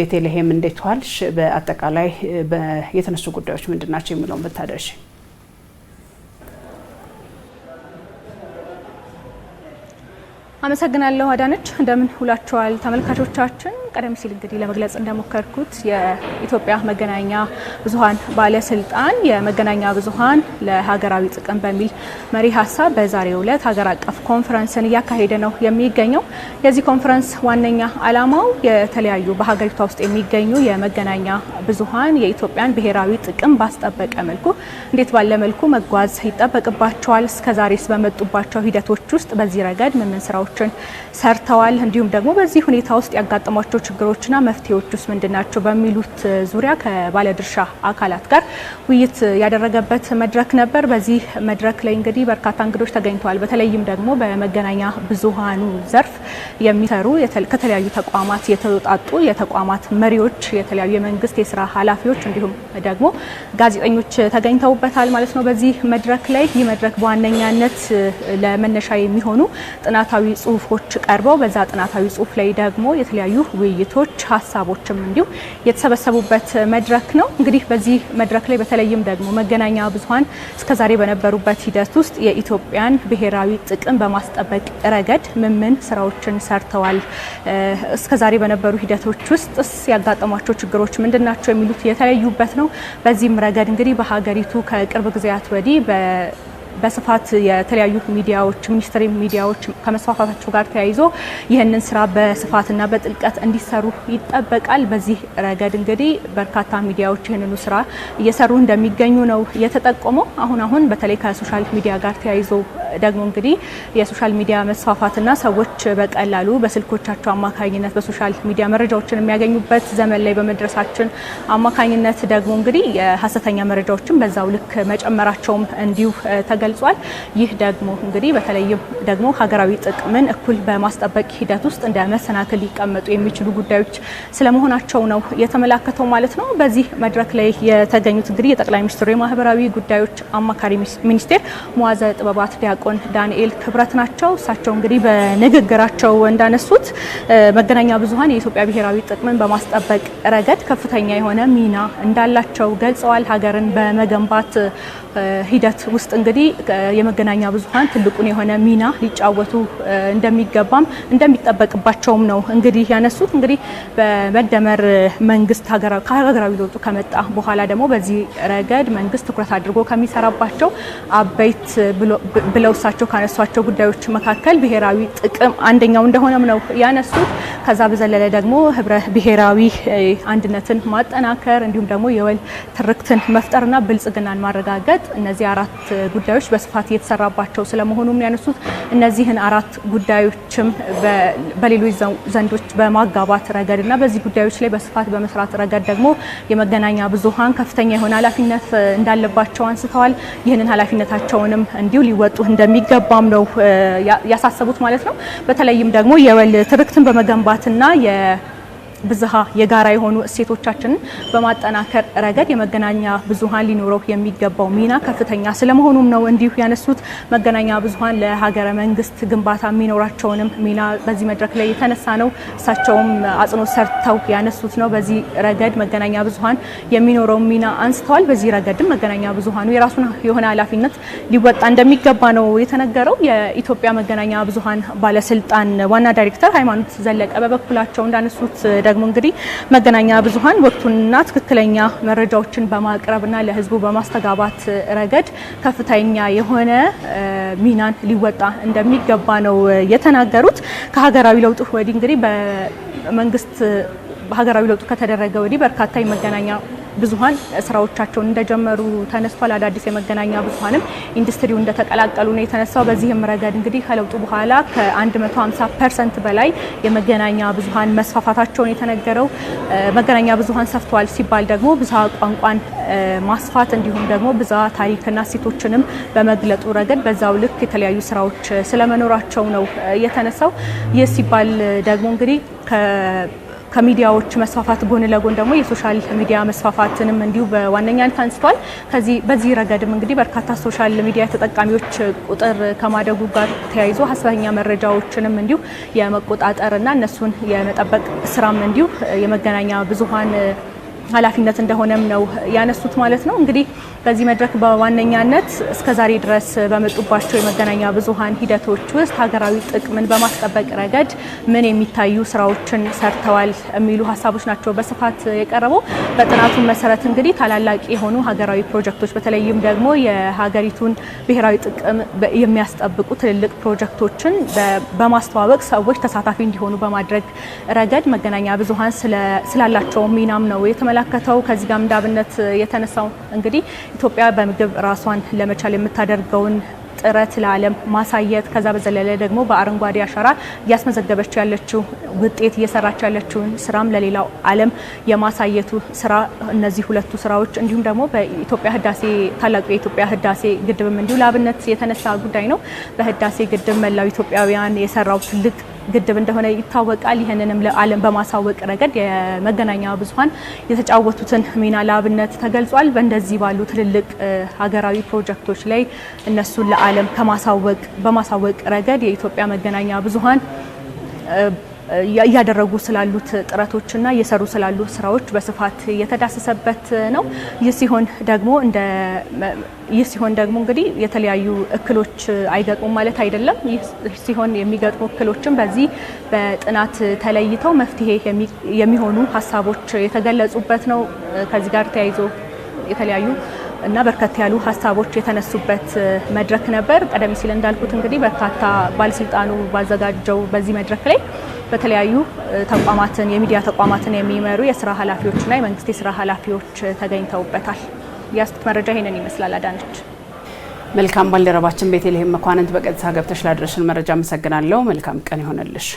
ቤተልሔም እንዴት ዋልሽ? በአጠቃላይ የተነሱ ጉዳዮች ምንድናቸው የሚለውን ብታደርሽ። አመሰግናለሁ አዳነች። እንደምን ሁላችኋል ተመልካቾቻችን። ቀደም ሲል እንግዲህ ለመግለጽ እንደሞከርኩት የኢትዮጵያ መገናኛ ብዙሃን ባለስልጣን የመገናኛ ብዙሃን ለሀገራዊ ጥቅም በሚል መሪ ሀሳብ በዛሬው ዕለት ሀገር አቀፍ ኮንፈረንስን እያካሄደ ነው የሚገኘው። የዚህ ኮንፈረንስ ዋነኛ ዓላማው የተለያዩ በሀገሪቷ ውስጥ የሚገኙ የመገናኛ ብዙሃን የኢትዮጵያን ብሔራዊ ጥቅም ባስጠበቀ መልኩ እንዴት ባለ መልኩ መጓዝ ይጠበቅባቸዋል፣ እስከዛሬስ በመጡባቸው ሂደቶች ውስጥ በዚህ ረገድ ምን ስራዎችን ሰርተዋል፣ እንዲሁም ደግሞ በዚህ ሁኔታ ውስጥ ያጋጠሟቸው ችግሮችና መፍትሄዎች ውስጥ ምንድናቸው በሚሉት ዙሪያ ከባለድርሻ አካላት ጋር ውይይት ያደረገበት መድረክ ነበር። በዚህ መድረክ ላይ እንግዲህ በርካታ እንግዶች ተገኝተዋል። በተለይም ደግሞ በመገናኛ ብዙሃኑ ዘርፍ የሚሰሩ ከተለያዩ ተቋማት የተውጣጡ የተቋማት መሪዎች፣ የተለያዩ የመንግስት የስራ ኃላፊዎች እንዲሁም ደግሞ ጋዜጠኞች ተገኝተውበታል ማለት ነው። በዚህ መድረክ ላይ ይህ መድረክ በዋነኛነት ለመነሻ የሚሆኑ ጥናታዊ ጽሁፎች ቀርበው በዛ ጥናታዊ ጽሁፍ ላይ ደግሞ የተለያዩ ውይይቶች፣ ሀሳቦችም እንዲሁ የተሰበሰቡበት መድረክ ነው። እንግዲህ በዚህ መድረክ ላይ በተለይም ደግሞ መገናኛ ብዙሃን እስከዛሬ በነበሩበት ሂደት ውስጥ የኢትዮጵያን ብሔራዊ ጥቅም በማስጠበቅ ረገድ ምን ስራዎችን ሰርተዋል፣ እስከዛሬ በነበሩ ሂደቶች ውስጥ ያጋጠሟቸው ችግሮች ምንድናቸው የሚሉት የተለዩበት ነው። በዚህም ረገድ እንግዲህ በሀገሪቱ ከቅርብ ጊዜያት ወዲህ በስፋት የተለያዩ ሚዲያዎች ሚኒስትሪ ሚዲያዎች ከመስፋፋታቸው ጋር ተያይዞ ይህንን ስራ በስፋትና በጥልቀት እንዲሰሩ ይጠበቃል። በዚህ ረገድ እንግዲህ በርካታ ሚዲያዎች ይህንኑ ስራ እየሰሩ እንደሚገኙ ነው የተጠቆመው። አሁን በተለይ ከሶሻል ሚዲያ ጋር ተያይዞ ደግሞ እንግዲህ የሶሻል ሚዲያ መስፋፋትና ሰዎች በቀላሉ በስልኮቻቸው አማካኝነት በሶሻል ሚዲያ መረጃዎችን የሚያገኙበት ዘመን ላይ በመድረሳችን አማካኝነት ደግሞ እንግዲህ የሀሰተኛ መረጃዎችን በዛው ልክ መጨመራቸውም እንዲሁ ተገልጿል። ይህ ደግሞ እንግዲህ በተለይም ደግሞ ሀገራዊ ጥቅምን እኩል በማስጠበቅ ሂደት ውስጥ እንደ መሰናክል ሊቀመጡ የሚችሉ ጉዳዮች ስለመሆናቸው ነው የተመላከተው ማለት ነው። በዚህ መድረክ ላይ የተገኙት እንግዲህ የጠቅላይ ሚኒስትሩ የማህበራዊ ጉዳዮች አማካሪ ሚኒስቴር መዋዘ ጥበባት ዲያቆን ዳንኤል ክብረት ናቸው። እሳቸው እንግዲህ በንግግራቸው እንዳነሱት መገናኛ ብዙሃን የኢትዮጵያ ብሔራዊ ጥቅምን በማስጠበቅ ረገድ ከፍተኛ የሆነ ሚና እንዳላቸው ገልጸዋል። ሀገርን በመገንባት ሂደት ውስጥ እንግዲህ የመገናኛ ብዙሃን ትልቁን የሆነ ሚና ሊጫወቱ እንደሚገባም እንደሚጠበቅባቸውም ነው እንግዲህ ያነሱት። እንግዲህ በመደመር መንግስት ሀገራዊ ለውጡ ከመጣ በኋላ ደግሞ በዚህ ረገድ መንግስት ትኩረት አድርጎ ከሚሰራባቸው አበይት ብለው እሳቸው ካነሷቸው ጉዳዮች መካከል ብሔራዊ ጥቅም አንደኛው እንደሆነም ነው ያነሱት። ከዛ በዘለለ ደግሞ ህብረ ብሔራዊ አንድነትን ማጠናከር እንዲሁም ደግሞ የወል ትርክትን መፍጠርና ብልጽግናን ማረጋገጥ እነዚህ አራት ጉዳዮች በስፋት እየተሰራባቸው ስለመሆኑም ያነሱት። እነዚህን አራት ጉዳዮችም በሌሎች ዘንዶች በማጋባት ረገድና በዚህ ጉዳዮች ላይ በስፋት በመስራት ረገድ ደግሞ የመገናኛ ብዙሃን ከፍተኛ የሆነ ኃላፊነት እንዳለባቸው አንስተዋል። ይህንን ኃላፊነታቸውንም እንዲሁ ሊወጡ እንደሚገባም ነው ያሳሰቡት ማለት ነው። በተለይም ደግሞ የወል ትርክትን በመገንባትና ብዝሃ የጋራ የሆኑ እሴቶቻችንን በማጠናከር ረገድ የመገናኛ ብዙሃን ሊኖረው የሚገባው ሚና ከፍተኛ ስለመሆኑም ነው እንዲሁ ያነሱት። መገናኛ ብዙሃን ለሀገረ መንግስት ግንባታ የሚኖራቸውንም ሚና በዚህ መድረክ ላይ የተነሳ ነው። እሳቸውም አጽንኦት ሰርተው ያነሱት ነው። በዚህ ረገድ መገናኛ ብዙሃን የሚኖረው ሚና አንስተዋል። በዚህ ረገድም መገናኛ ብዙሃኑ የራሱን የሆነ ኃላፊነት ሊወጣ እንደሚገባ ነው የተነገረው። የኢትዮጵያ መገናኛ ብዙሃን ባለስልጣን ዋና ዳይሬክተር ሃይማኖት ዘለቀ በበኩላቸው እንዳነሱት ደግሞ እንግዲህ መገናኛ ብዙሃን ወቅቱንና ትክክለኛ መረጃዎችን በማቅረብና ለህዝቡ በማስተጋባት ረገድ ከፍተኛ የሆነ ሚናን ሊወጣ እንደሚገባ ነው የተናገሩት። ከሀገራዊ ለውጡ ወዲህ እንግዲህ በመንግስት ሀገራዊ ለውጡ ከተደረገ ወዲህ በርካታ የመገናኛ ብዙሃን ስራዎቻቸውን እንደጀመሩ ተነስቷል። አዳዲስ የመገናኛ ብዙሃንም ኢንዱስትሪው እንደተቀላቀሉ ነው የተነሳው። በዚህም ረገድ እንግዲህ ከለውጡ በኋላ ከ150% በላይ የመገናኛ ብዙሃን መስፋፋታቸውን የተነገረው። መገናኛ ብዙሃን ሰፍተዋል ሲባል ደግሞ ብዝሃ ቋንቋን ማስፋት እንዲሁም ደግሞ ብዝሃ ታሪክና እሴቶችንም በመግለጡ ረገድ በዛው ልክ የተለያዩ ስራዎች ስለመኖራቸው ነው የተነሳው። ይህ ሲባል ደግሞ እንግዲህ ከሚዲያዎች መስፋፋት ጎን ለጎን ደግሞ የሶሻል ሚዲያ መስፋፋትንም እንዲሁ በዋነኛነት አንስቷል። በዚህ ረገድም እንግዲህ በርካታ ሶሻል ሚዲያ ተጠቃሚዎች ቁጥር ከማደጉ ጋር ተያይዞ ሀሰተኛ መረጃዎችንም እንዲሁ የመቆጣጠርና እነሱን የመጠበቅ ስራም እንዲሁ የመገናኛ ብዙሃን ኃላፊነት እንደሆነም ነው ያነሱት ማለት ነው። እንግዲህ በዚህ መድረክ በዋነኛነት እስከዛሬ ድረስ በመጡባቸው የመገናኛ ብዙሃን ሂደቶች ውስጥ ሀገራዊ ጥቅምን በማስጠበቅ ረገድ ምን የሚታዩ ስራዎችን ሰርተዋል የሚሉ ሀሳቦች ናቸው በስፋት የቀረበው። በጥናቱ መሰረት እንግዲህ ታላላቅ የሆኑ ሀገራዊ ፕሮጀክቶች በተለይም ደግሞ የሀገሪቱን ብሔራዊ ጥቅም የሚያስጠብቁ ትልልቅ ፕሮጀክቶችን በማስተዋወቅ ሰዎች ተሳታፊ እንዲሆኑ በማድረግ ረገድ መገናኛ ብዙሃን ስላላቸው ሚናም ነው የተመለከተው። ከዚህ ጋር እንዳብነት የተነሳው እንግዲህ ኢትዮጵያ በምግብ ራሷን ለመቻል የምታደርገውን ጥረት ለዓለም ማሳየት ከዛ በዘለለ ደግሞ በአረንጓዴ አሻራ እያስመዘገበች ያለችው ውጤት እየሰራች ያለችውን ስራም ለሌላው ዓለም የማሳየቱ ስራ እነዚህ ሁለቱ ስራዎች እንዲሁም ደግሞ በኢትዮጵያ ህዳሴ ታላቁ የኢትዮጵያ ህዳሴ ግድብም እንዲሁ ለአብነት የተነሳ ጉዳይ ነው። በህዳሴ ግድብ መላው ኢትዮጵያውያን የሰራው ትልቅ ግድብ እንደሆነ ይታወቃል። ይህንንም ለዓለም በማሳወቅ ረገድ የመገናኛ ብዙሃን የተጫወቱትን ሚና ለአብነት ተገልጿል። በእንደዚህ ባሉ ትልልቅ ሀገራዊ ፕሮጀክቶች ላይ እነሱን ለዓለም በማሳወቅ ረገድ የኢትዮጵያ መገናኛ ብዙሃን እያደረጉ ስላሉት ጥረቶችና እየሰሩ ስላሉ ስራዎች በስፋት የተዳሰሰበት ነው። ይህ ሲሆን ደግሞ እንግዲህ የተለያዩ እክሎች አይገጥሙም ማለት አይደለም። ይህ ሲሆን የሚገጥሙ እክሎችም በዚህ በጥናት ተለይተው መፍትሄ የሚሆኑ ሀሳቦች የተገለጹበት ነው። ከዚህ ጋር ተያይዞ የተለያዩ እና በርከት ያሉ ሀሳቦች የተነሱበት መድረክ ነበር። ቀደም ሲል እንዳልኩት እንግዲህ በርካታ ባለስልጣኑ ባዘጋጀው በዚህ መድረክ ላይ በተለያዩ ተቋማትን የሚዲያ ተቋማትን የሚመሩ የስራ ኃላፊዎችና የመንግስት የስራ ኃላፊዎች ተገኝተውበታል። ያስኩት መረጃ ይሄንን ይመስላል። አዳነች መልካም። ባልደረባችን ቤተልሔም መኳንንት በቀጥታ ገብተሽ ላደረሽን መረጃ አመሰግናለሁ። መልካም ቀን ይሆንልሽ።